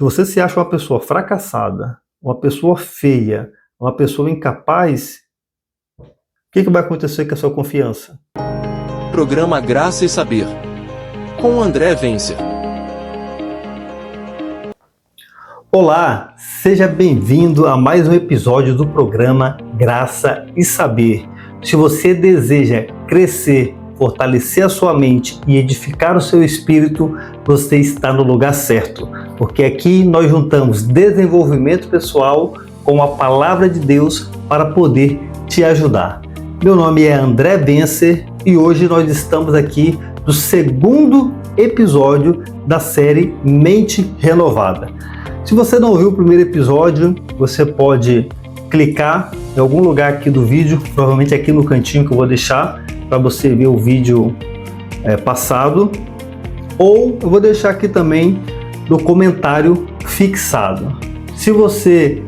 Se você se acha uma pessoa fracassada, uma pessoa feia, uma pessoa incapaz, o que vai acontecer com a sua confiança? Programa Graça e Saber, com André Vencer. Olá, seja bem-vindo a mais um episódio do programa Graça e Saber. Se você deseja crescer, fortalecer a sua mente e edificar o seu espírito, você está no lugar certo, porque aqui nós juntamos desenvolvimento pessoal com a palavra de Deus para poder te ajudar. Meu nome é André Vencer e hoje nós estamos aqui no segundo episódio da série Mente Renovada. Se você não ouviu o primeiro episódio, você pode clicar em algum lugar aqui do vídeo, provavelmente aqui no cantinho que eu vou deixar para você ver o vídeo passado, ou eu vou deixar aqui também no comentário fixado. Se você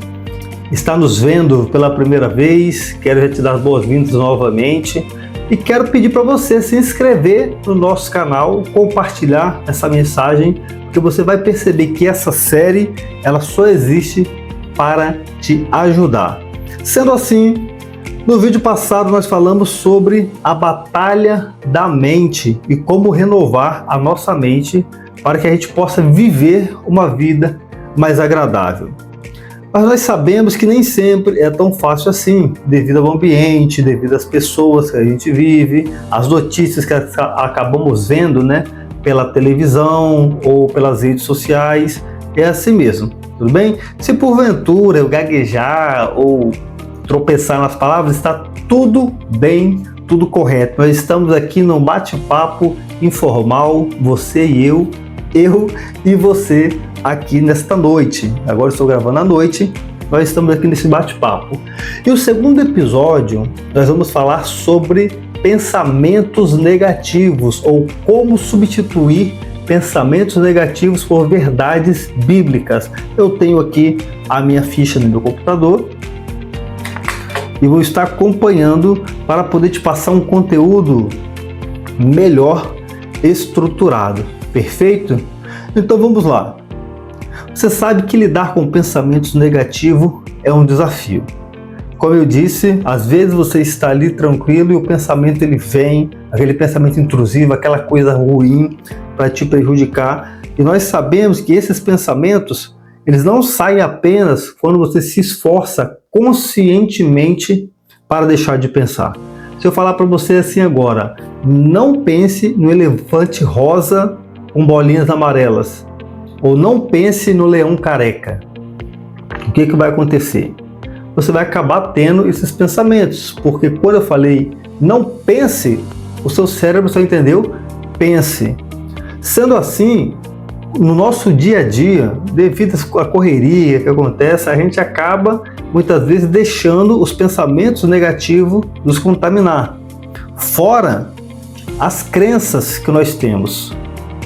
está nos vendo pela primeira vez, quero já te dar as boas-vindas novamente e quero pedir para você se inscrever no nosso canal, compartilhar essa mensagem, porque você vai perceber que essa série ela só existe para te ajudar. Sendo assim, no vídeo passado nós falamos sobre a batalha da mente e como renovar a nossa mente para que a gente possa viver uma vida mais agradável. Mas nós sabemos que nem sempre é tão fácil assim, devido ao ambiente, devido às pessoas que a gente vive, as notícias que acabamos vendo, pela televisão ou pelas redes sociais. É assim mesmo, tudo bem? Se porventura eu gaguejar ou tropeçar nas palavras, está tudo bem, tudo correto. Nós estamos aqui num bate-papo informal, você e eu e você aqui nesta noite. Agora eu estou gravando à noite, nós estamos aqui nesse bate-papo. E o segundo episódio, nós vamos falar sobre pensamentos negativos ou como substituir pensamentos negativos por verdades bíblicas. Eu tenho aqui a minha ficha no meu computador e vou estar acompanhando para poder te passar um conteúdo melhor estruturado. Perfeito? Então vamos lá. Você sabe que lidar com pensamentos negativos é um desafio. Como eu disse, às vezes você está ali tranquilo e o pensamento ele vem, aquele pensamento intrusivo, aquela coisa ruim para te prejudicar. E nós sabemos que esses pensamentos, eles não saem apenas quando você se esforça conscientemente para deixar de pensar. Se eu falar para você assim agora, não pense no elefante rosa com bolinhas amarelas, ou não pense no leão careca. O que vai acontecer? Você vai acabar tendo esses pensamentos, porque quando eu falei não pense, o seu cérebro só entendeu pense. Sendo assim, no nosso dia a dia, devido à correria que acontece, a gente acaba muitas vezes deixando os pensamentos negativos nos contaminar. Fora as crenças que nós temos.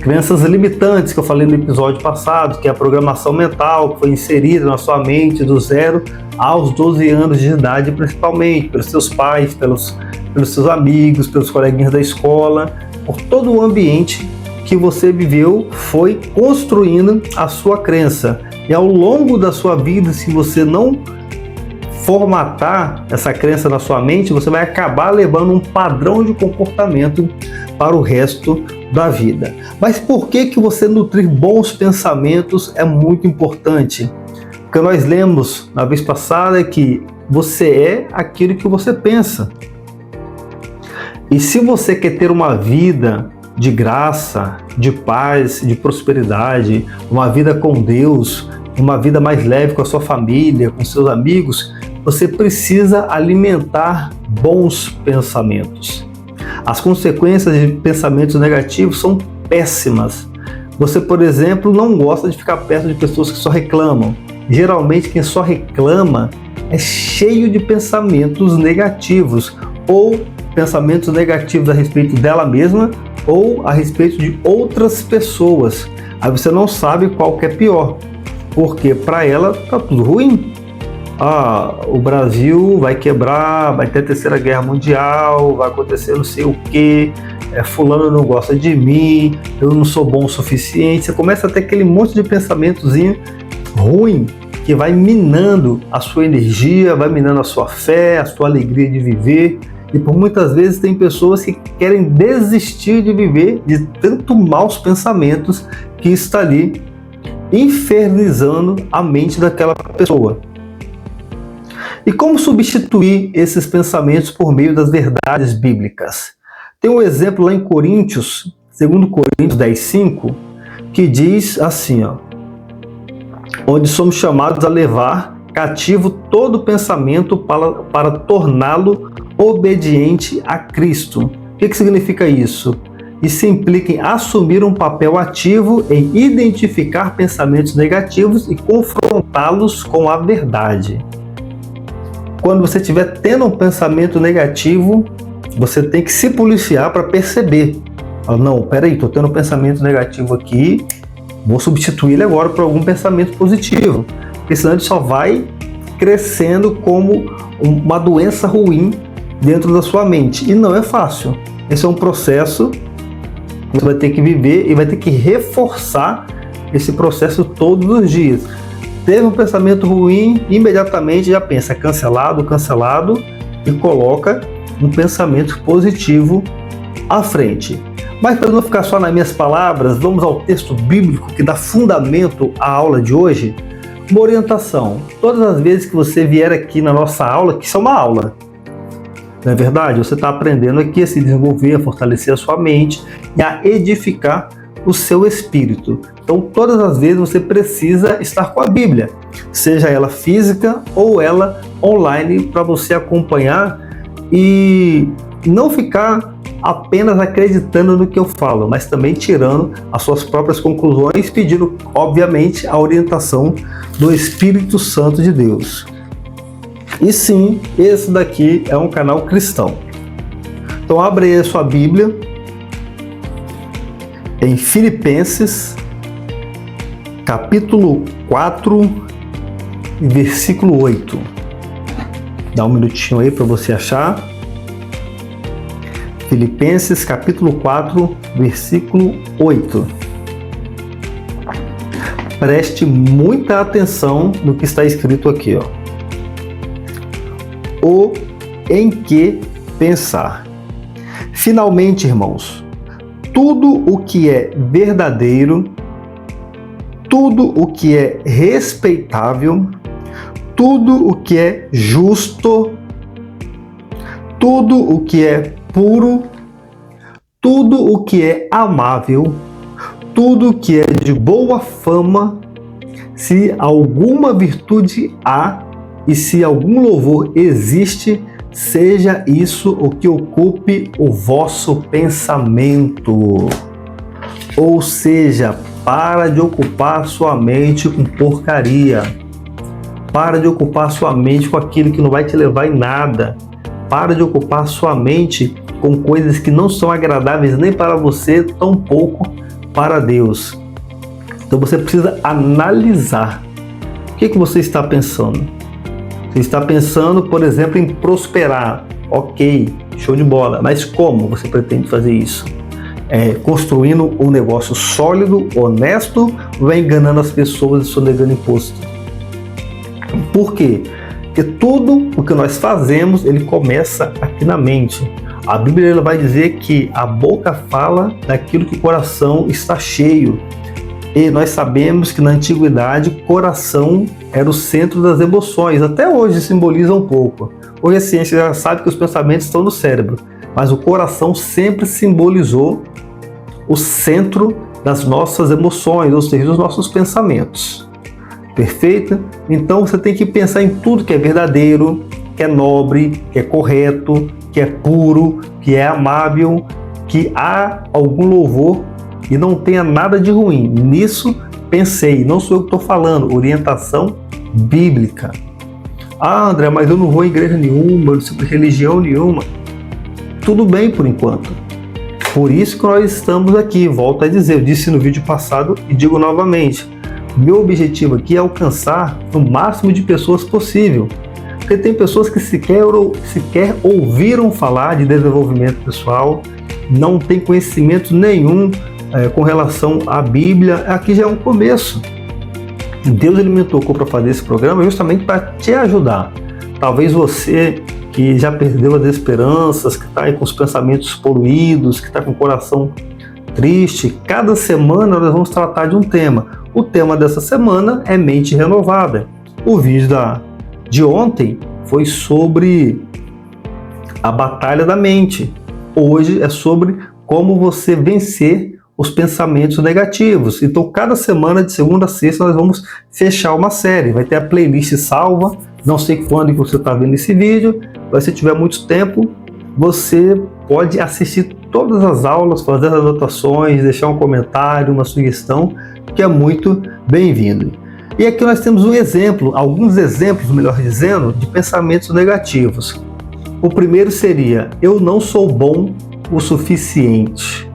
Crenças limitantes que eu falei no episódio passado, que é a programação mental que foi inserida na sua mente do 0 aos 12 anos de idade, principalmente pelos seus pais, pelos seus amigos, pelos coleguinhas da escola, por todo o ambiente que você viveu, foi construindo a sua crença. E ao longo da sua vida, se você não formatar essa crença na sua mente, você vai acabar levando um padrão de comportamento para o resto da vida. Mas por que você nutrir bons pensamentos é muito importante? Porque nós lemos na vez passada que você é aquilo que você pensa. E se você quer ter uma vida de graça, de paz, de prosperidade, uma vida com Deus, uma vida mais leve com a sua família, com seus amigos, você precisa alimentar bons pensamentos. As consequências de pensamentos negativos são péssimas. Você, por exemplo, não gosta de ficar perto de pessoas que só reclamam. Geralmente quem só reclama é cheio de pensamentos negativos, ou pensamentos negativos a respeito dela mesma ou a respeito de outras pessoas. Aí você não sabe qual que é pior, porque para ela tá tudo ruim. O Brasil vai quebrar, vai ter a Terceira Guerra Mundial, vai acontecer não sei o que, fulano não gosta de mim, eu não sou bom o suficiente. Você começa a ter aquele monte de pensamentozinho ruim que vai minando a sua energia, vai minando a sua fé, a sua alegria de viver. E por muitas vezes tem pessoas que querem desistir de viver de tanto maus pensamentos que está ali infernizando a mente daquela pessoa. E como substituir esses pensamentos por meio das verdades bíblicas? Tem um exemplo lá em Coríntios, 2 Coríntios 10:5, que diz assim, onde somos chamados a levar cativo todo pensamento para torná-lo obediente a Cristo. O que significa isso? Isso implica em assumir um papel ativo em identificar pensamentos negativos e confrontá-los com a verdade. Quando você estiver tendo um pensamento negativo, você tem que se policiar para perceber. Não, peraí, estou tendo um pensamento negativo aqui, vou substituir ele agora por algum pensamento positivo. Porque senão ele só vai crescendo como uma doença ruim dentro da sua mente. E não é fácil. Esse é um processo que você vai ter que viver e vai ter que reforçar esse processo todos os dias. Teve um pensamento ruim, imediatamente já pensa cancelado, e coloca um pensamento positivo à frente. Mas para não ficar só nas minhas palavras, vamos ao texto bíblico que dá fundamento à aula de hoje. Uma orientação. Todas as vezes que você vier aqui na nossa aula, que isso é uma aula, não é verdade? Você está aprendendo aqui a se desenvolver, a fortalecer a sua mente e a edificar o seu espírito. Então, todas as vezes você precisa estar com a Bíblia, seja ela física ou ela online, para você acompanhar e não ficar apenas acreditando no que eu falo, mas também tirando as suas próprias conclusões, pedindo, obviamente, a orientação do Espírito Santo de Deus. E sim, esse daqui é um canal cristão. Então, abre aí a sua Bíblia em Filipenses, capítulo 4, versículo 8. Dá um minutinho aí para você achar. Filipenses, capítulo 4, versículo 8. Preste muita atenção no que está escrito aqui, O em que pensar. Finalmente, irmãos, tudo o que é verdadeiro, tudo o que é respeitável, tudo o que é justo, tudo o que é puro, tudo o que é amável, tudo o que é de boa fama, se alguma virtude há e se algum louvor existe, seja isso o que ocupe o vosso pensamento. Ou seja, para de ocupar sua mente com porcaria. Para de ocupar sua mente com aquilo que não vai te levar em nada. Para de ocupar sua mente com coisas que não são agradáveis nem para você, tampouco para Deus. Então você precisa analisar. O que você está pensando? Você está pensando, por exemplo, em prosperar. Ok, show de bola. Mas como você pretende fazer isso? Construindo um negócio sólido, honesto, ou enganando as pessoas e sonegando imposto? Por quê? Porque tudo o que nós fazemos, ele começa aqui na mente. A Bíblia ela vai dizer que a boca fala daquilo que o coração está cheio. E nós sabemos que na antiguidade, coração era o centro das emoções. Até hoje simboliza um pouco. Hoje a ciência já sabe que os pensamentos estão no cérebro. Mas o coração sempre simbolizou o centro das nossas emoções, ou seja, dos nossos pensamentos. Perfeito? Então você tem que pensar em tudo que é verdadeiro, que é nobre, que é correto, que é puro, que é amável, que há algum louvor e não tenha nada de ruim. Nisso pensei, não sou eu que estou falando, orientação bíblica. Ah, André, mas eu não vou em igreja nenhuma, eu não sigo religião nenhuma. Tudo bem por enquanto. Por isso que nós estamos aqui, volto a dizer, eu disse no vídeo passado e digo novamente. Meu objetivo aqui é alcançar o máximo de pessoas possível. Porque tem pessoas que sequer ouviram falar de desenvolvimento pessoal, não tem conhecimento nenhum com relação à Bíblia, aqui já é um começo. Deus ele me tocou para fazer esse programa justamente para te ajudar. Talvez você que já perdeu as esperanças, que está aí com os pensamentos poluídos, que está com o coração triste, cada semana nós vamos tratar de um tema. O tema dessa semana é mente renovada. O vídeo de ontem foi sobre a batalha da mente. Hoje é sobre como você vencer os pensamentos negativos. Então, cada semana, de segunda a sexta, nós vamos fechar uma série. Vai ter a playlist salva. Não sei quando que você está vendo esse vídeo, mas se tiver muito tempo, você pode assistir todas as aulas, fazer as anotações, deixar um comentário, uma sugestão, que é muito bem-vindo. E aqui nós temos um exemplo, alguns exemplos, melhor dizendo, de pensamentos negativos. O primeiro seria: eu não sou bom o suficiente.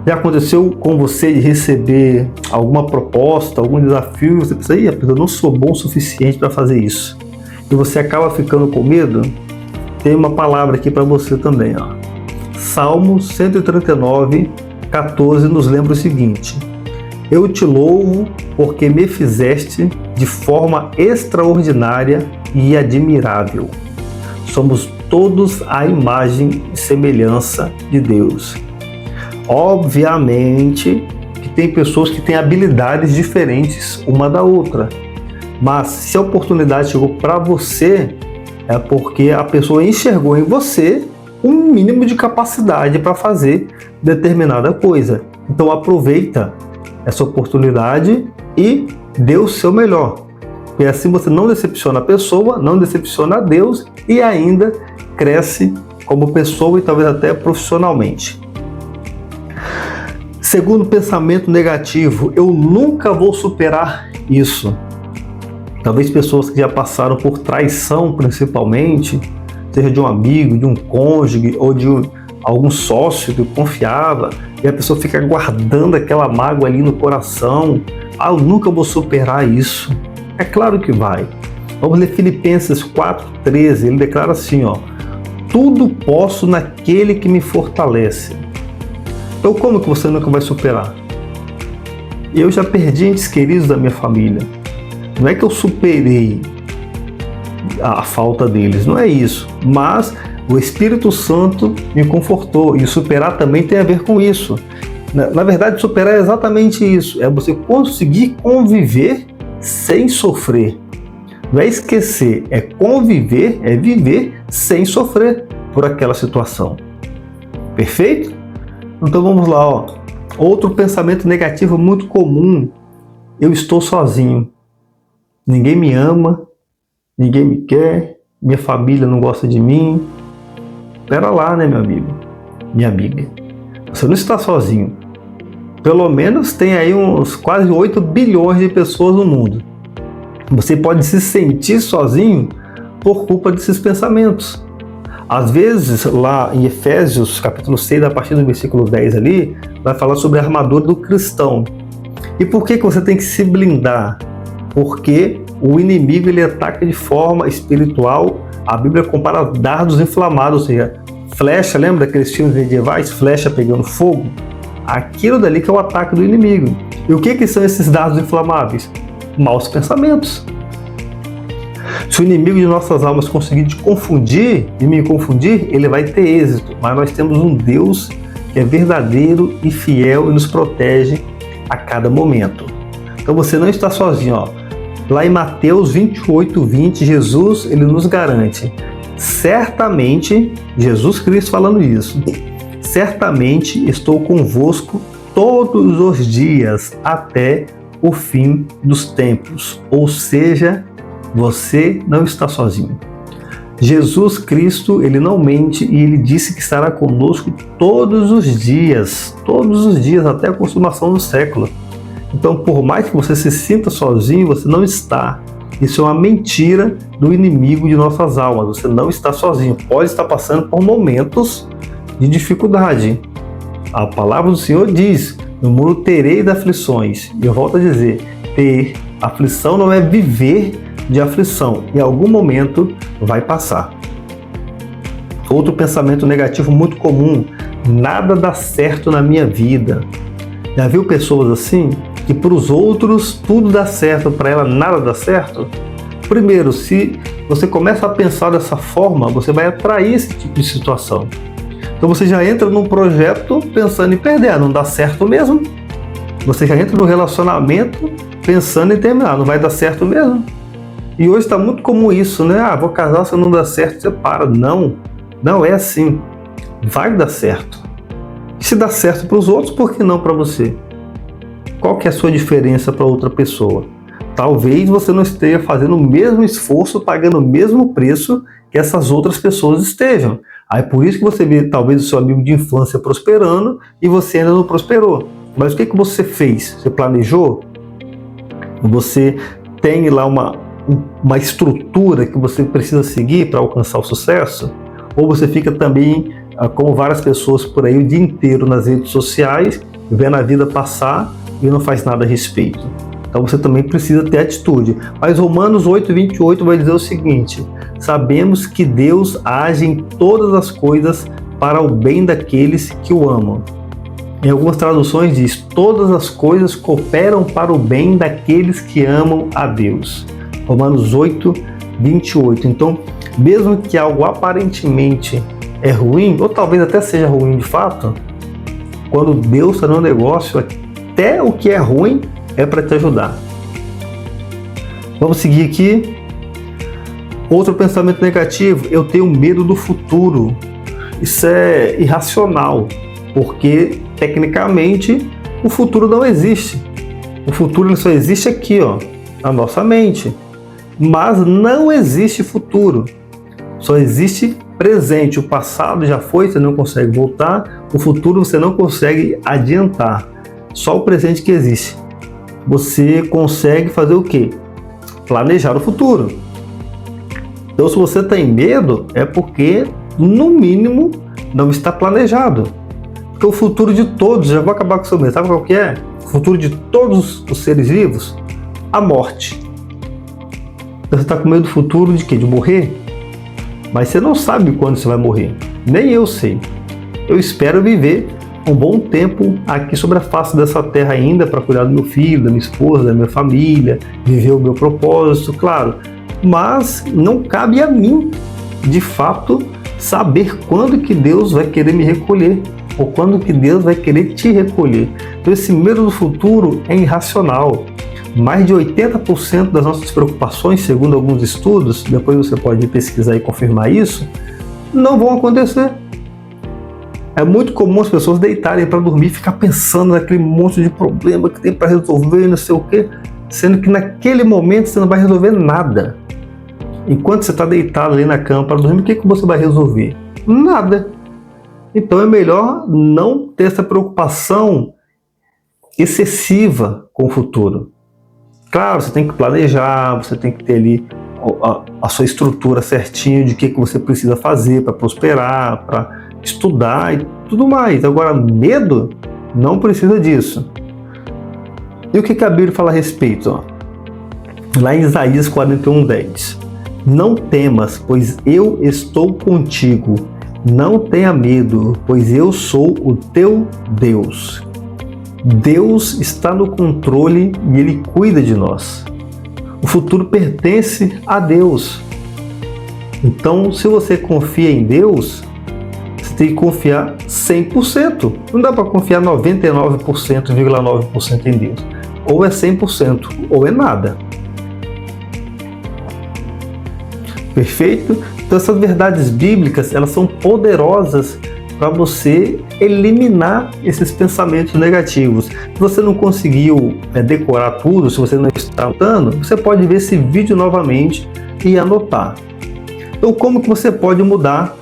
Já aconteceu com você de receber alguma proposta, algum desafio, você pensa, eu não sou bom o suficiente para fazer isso, e você acaba ficando com medo? Tem uma palavra aqui para você também, ó. Salmo 139, 14 nos lembra o seguinte: eu te louvo porque me fizeste de forma extraordinária e admirável. Somos todos a imagem e semelhança de Deus. Obviamente que tem pessoas que têm habilidades diferentes uma da outra, mas se a oportunidade chegou para você, é porque a pessoa enxergou em você um mínimo de capacidade para fazer determinada coisa. Então aproveita essa oportunidade e dê o seu melhor. E assim você não decepciona a pessoa, não decepciona a Deus e ainda cresce como pessoa e talvez até profissionalmente. Segundo pensamento negativo: eu nunca vou superar isso. Talvez pessoas que já passaram por traição, principalmente, seja de um amigo, de um cônjuge ou de algum sócio que confiava, e a pessoa fica guardando aquela mágoa ali no coração. Eu nunca vou superar isso. É claro que vai. Vamos ler Filipenses 4,13. Ele declara assim, tudo posso naquele que me fortalece. Então como que você nunca vai superar? Eu já perdi entes queridos da minha família. Não é que eu superei a falta deles, não é isso. Mas o Espírito Santo me confortou, e superar também tem a ver com isso. Na verdade, superar é exatamente isso. É você conseguir conviver sem sofrer. Não é esquecer, é conviver, é viver sem sofrer por aquela situação. Perfeito? Então vamos lá, Outro pensamento negativo muito comum: eu estou sozinho. Ninguém me ama, ninguém me quer, minha família não gosta de mim. Espera lá, né, meu amigo, minha amiga? Você não está sozinho. Pelo menos tem aí uns quase 8 bilhões de pessoas no mundo. Você pode se sentir sozinho por culpa desses pensamentos. Às vezes, lá em Efésios, capítulo 6, a partir do versículo 10 ali, vai falar sobre a armadura do cristão. E por que você tem que se blindar? Porque o inimigo ele ataca de forma espiritual. A Bíblia compara dardos inflamados, ou seja, flecha, lembra daqueles filmes medievais? Flecha pegando fogo? Aquilo dali que é o ataque do inimigo. E o que são esses dardos inflamáveis? Maus pensamentos. Se o inimigo de nossas almas conseguir te confundir e me confundir, ele vai ter êxito. Mas nós temos um Deus que é verdadeiro e fiel e nos protege a cada momento. Então você não está sozinho. Lá em Mateus 28:20, Jesus ele nos garante: certamente, Jesus Cristo falando isso, certamente estou convosco todos os dias até o fim dos tempos. Ou seja, você não está sozinho. Jesus Cristo, ele não mente e ele disse que estará conosco todos os dias, até a consumação do século. Então, por mais que você se sinta sozinho, você não está. Isso é uma mentira do inimigo de nossas almas. Você não está sozinho. Pode estar passando por momentos de dificuldade. A palavra do Senhor diz: no mundo terei aflições. E eu volto a dizer, ter aflição não é viver de aflição. Em algum momento vai passar. Outro pensamento negativo muito comum: nada dá certo na minha vida. Já viu pessoas assim? Que para os outros tudo dá certo, para ela nada dá certo? Primeiro, se você começa a pensar dessa forma, você vai atrair esse tipo de situação. Então você já entra num projeto pensando em perder, não dá certo mesmo. Você já entra no relacionamento pensando em terminar, não vai dar certo mesmo. E hoje está muito comum isso, né? Vou casar, se não dá certo, você para. Não, não é assim. Vai dar certo. Se dá certo para os outros, por que não para você? Qual que é a sua diferença para outra pessoa? Talvez você não esteja fazendo o mesmo esforço, pagando o mesmo preço que essas outras pessoas estejam. Aí por isso que você vê talvez o seu amigo de infância prosperando e você ainda não prosperou. Mas o que você fez? Você planejou? Você tem lá uma estrutura que você precisa seguir para alcançar o sucesso? Ou você fica também, como várias pessoas por aí, o dia inteiro nas redes sociais, vendo a vida passar e não faz nada a respeito? Então você também precisa ter atitude. Mas Romanos 8:28 vai dizer o seguinte: sabemos que Deus age em todas as coisas para o bem daqueles que o amam. Em algumas traduções diz: todas as coisas cooperam para o bem daqueles que amam a Deus. Romanos 8:28. Então, mesmo que algo aparentemente é ruim, ou talvez até seja ruim de fato, quando Deus está no negócio, até o que é ruim é para te ajudar. Vamos seguir aqui. Outro pensamento negativo: eu tenho medo do futuro. Isso é irracional, porque tecnicamente o futuro não existe. O futuro só existe aqui, na nossa mente. Mas não existe futuro. Só existe presente. O passado já foi, você não consegue voltar. O futuro você não consegue adiantar. Só o presente que existe. Você consegue fazer o quê? Planejar o futuro. Então, se você tem medo, é porque, no mínimo, não está planejado. Porque o futuro de todos, já vou acabar com o seu medo, sabe qual que é? O futuro de todos os seres vivos? A morte. Você está com medo do futuro de quê? De morrer? Mas você não sabe quando você vai morrer. Nem eu sei. Eu espero viver um bom tempo aqui sobre a face dessa terra ainda para cuidar do meu filho, da minha esposa, da minha família, viver o meu propósito, claro. Mas não cabe a mim, de fato, saber quando que Deus vai querer me recolher ou quando que Deus vai querer te recolher. Então esse medo do futuro é irracional. Mais de 80% das nossas preocupações, segundo alguns estudos, depois você pode pesquisar e confirmar isso, não vão acontecer. É muito comum as pessoas deitarem para dormir e ficar pensando naquele monte de problema que tem para resolver e não sei o quê, sendo que naquele momento você não vai resolver nada. Enquanto você está deitado ali na cama para dormir, o que você vai resolver? Nada. Então é melhor não ter essa preocupação excessiva com o futuro. Claro, você tem que planejar, você tem que ter ali a sua estrutura certinha de que você precisa fazer para prosperar, para estudar e tudo mais. Agora, medo não precisa disso. E o que a Bíblia fala a respeito? Lá em Isaías 41:10. Não temas, pois eu estou contigo. Não tenha medo, pois eu sou o teu Deus. Deus está no controle e Ele cuida de nós. O futuro pertence a Deus. Então, se você confia em Deus, você tem que confiar 100%. Não dá para confiar 99,9% em Deus. Ou é 100% ou é nada. Perfeito? Então essas verdades bíblicas, elas são poderosas para você eliminar esses pensamentos negativos. Se você não conseguiu decorar tudo, se você não está anotando, você pode ver esse vídeo novamente e anotar. Então como que você pode mudar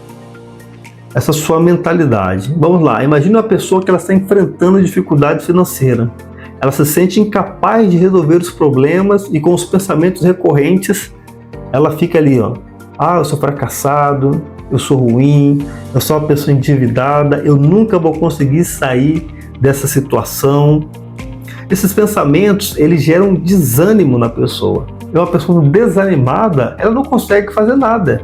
essa sua mentalidade? Vamos lá, imagine uma pessoa que ela está enfrentando dificuldade financeira. Ela se sente incapaz de resolver os problemas e com os pensamentos recorrentes, ela fica ali, eu sou fracassado, eu sou ruim, eu sou uma pessoa endividada, eu nunca vou conseguir sair dessa situação. Esses pensamentos, eles geram desânimo na pessoa. E uma pessoa desanimada, ela não consegue fazer nada.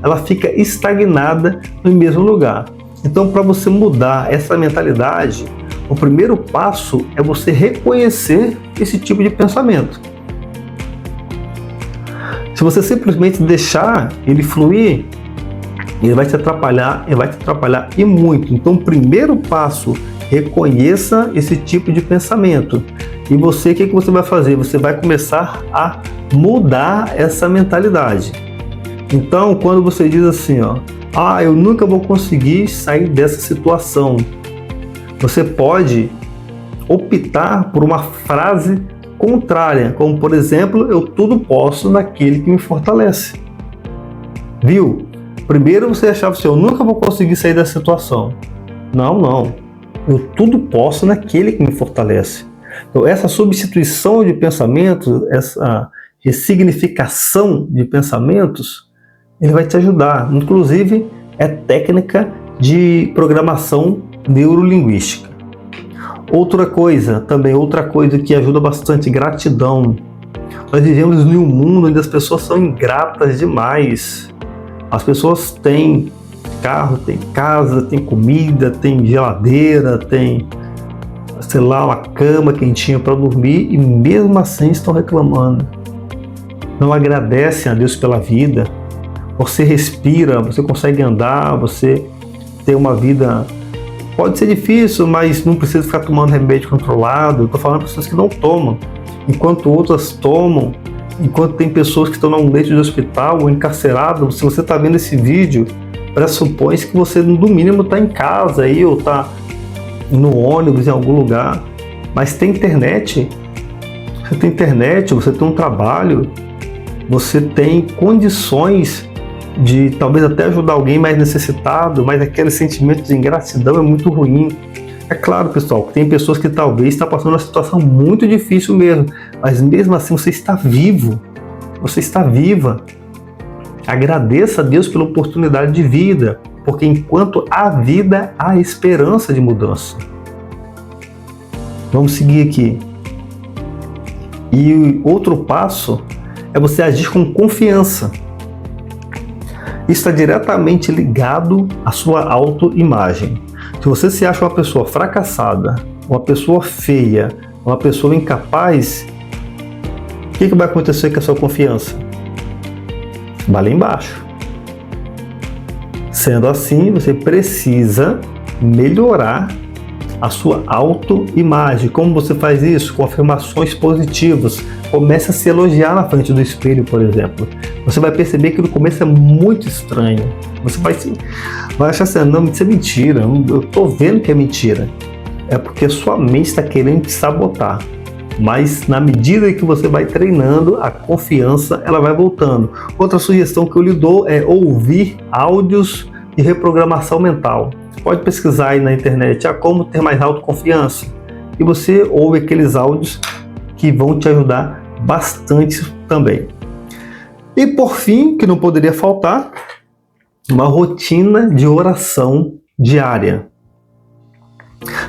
Ela fica estagnada no mesmo lugar. Então, para você mudar essa mentalidade, o primeiro passo é você reconhecer esse tipo de pensamento. Se você simplesmente deixar ele fluir, ele vai te atrapalhar e muito. Então, o primeiro passo, reconheça esse tipo de pensamento. E você, o que você vai fazer? Você vai começar a mudar essa mentalidade. Então, quando você diz assim, eu nunca vou conseguir sair dessa situação, você pode optar por uma frase contrária, como por exemplo, eu tudo posso naquele que me fortalece. Viu? Primeiro você achava assim, eu nunca vou conseguir sair dessa situação. Não. Eu tudo posso naquele que me fortalece. Então, essa substituição de pensamentos, essa ressignificação de pensamentos, ele vai te ajudar. Inclusive, é técnica de programação neurolinguística. Outra coisa que ajuda bastante, gratidão. Nós vivemos em um mundo onde as pessoas são ingratas demais. As pessoas têm carro, têm casa, têm comida, têm geladeira, têm, uma cama quentinha para dormir e mesmo assim estão reclamando. Não agradecem a Deus pela vida. Você respira, você consegue andar, você tem uma vida... Pode ser difícil, mas não precisa ficar tomando remédio controlado. Estou falando de pessoas que não tomam, enquanto outras tomam. Enquanto tem pessoas que estão num leito de hospital ou encarcerado. Se você está vendo esse vídeo, pressupõe que você no mínimo está em casa aí, ou está no ônibus em algum lugar. Mas tem internet. Você tem internet, você tem um trabalho, você tem condições de talvez até ajudar alguém mais necessitado, mas aquele sentimento de ingratidão é muito ruim. É claro, pessoal, que tem pessoas que talvez estão passando uma situação muito difícil mesmo, mas mesmo assim você está vivo, você está viva. Agradeça a Deus pela oportunidade de vida, porque enquanto há vida, há esperança de mudança. Vamos seguir aqui. E outro passo é você agir com confiança. Isso está diretamente ligado à sua autoimagem. Se você se acha uma pessoa fracassada, uma pessoa feia, uma pessoa incapaz, o que vai acontecer com a sua confiança? Vai lá embaixo. Sendo assim, você precisa melhorar a sua autoimagem. Como você faz isso? Com afirmações positivas. Comece a se elogiar na frente do espelho, por exemplo. Você vai perceber que no começo é muito estranho. Você vai achar assim, não, isso é mentira, eu estou vendo que é mentira. É porque sua mente está querendo te sabotar. Mas na medida que você vai treinando, a confiança ela vai voltando. Outra sugestão que eu lhe dou é ouvir áudios de reprogramação mental. Você pode pesquisar aí na internet, como ter mais autoconfiança. E você ouve aqueles áudios que vão te ajudar bastante também. E por fim, que não poderia faltar, uma rotina de oração diária.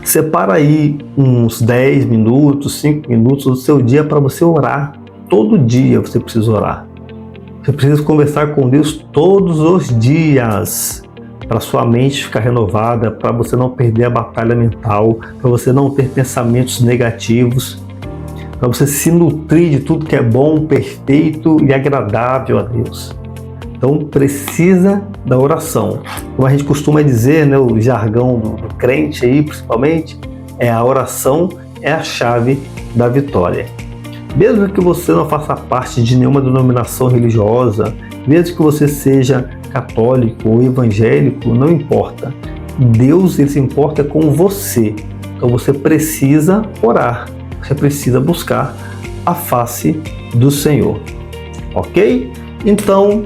Separa aí uns 10 minutos, 5 minutos do seu dia para você orar. Todo dia você precisa orar. Você precisa conversar com Deus todos os dias, para sua mente ficar renovada, para você não perder a batalha mental, para você não ter pensamentos negativos, para você se nutrir de tudo que é bom, perfeito e agradável a Deus. Então precisa da oração. Como a gente costuma dizer, né, o jargão do crente aí, principalmente, a oração é a chave da vitória. Mesmo que você não faça parte de nenhuma denominação religiosa, mesmo que você seja católico ou evangélico, não importa. Deus, ele se importa com você. Então você precisa orar. Você precisa buscar a face do Senhor. Ok? Então,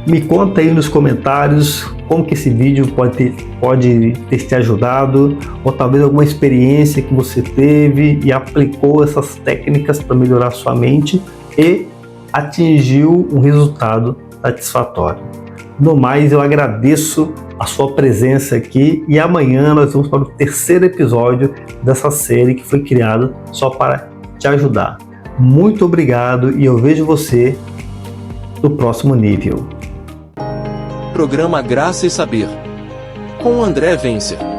me conta aí nos comentários como que esse vídeo pode ter te ajudado, ou talvez alguma experiência que você teve e aplicou essas técnicas para melhorar sua mente e atingiu um resultado satisfatório. No mais, eu agradeço a sua presença aqui e amanhã nós vamos para o terceiro episódio dessa série que foi criada só para te ajudar. Muito obrigado e eu vejo você no próximo nível. Programa Graça e Saber, com André Vencer.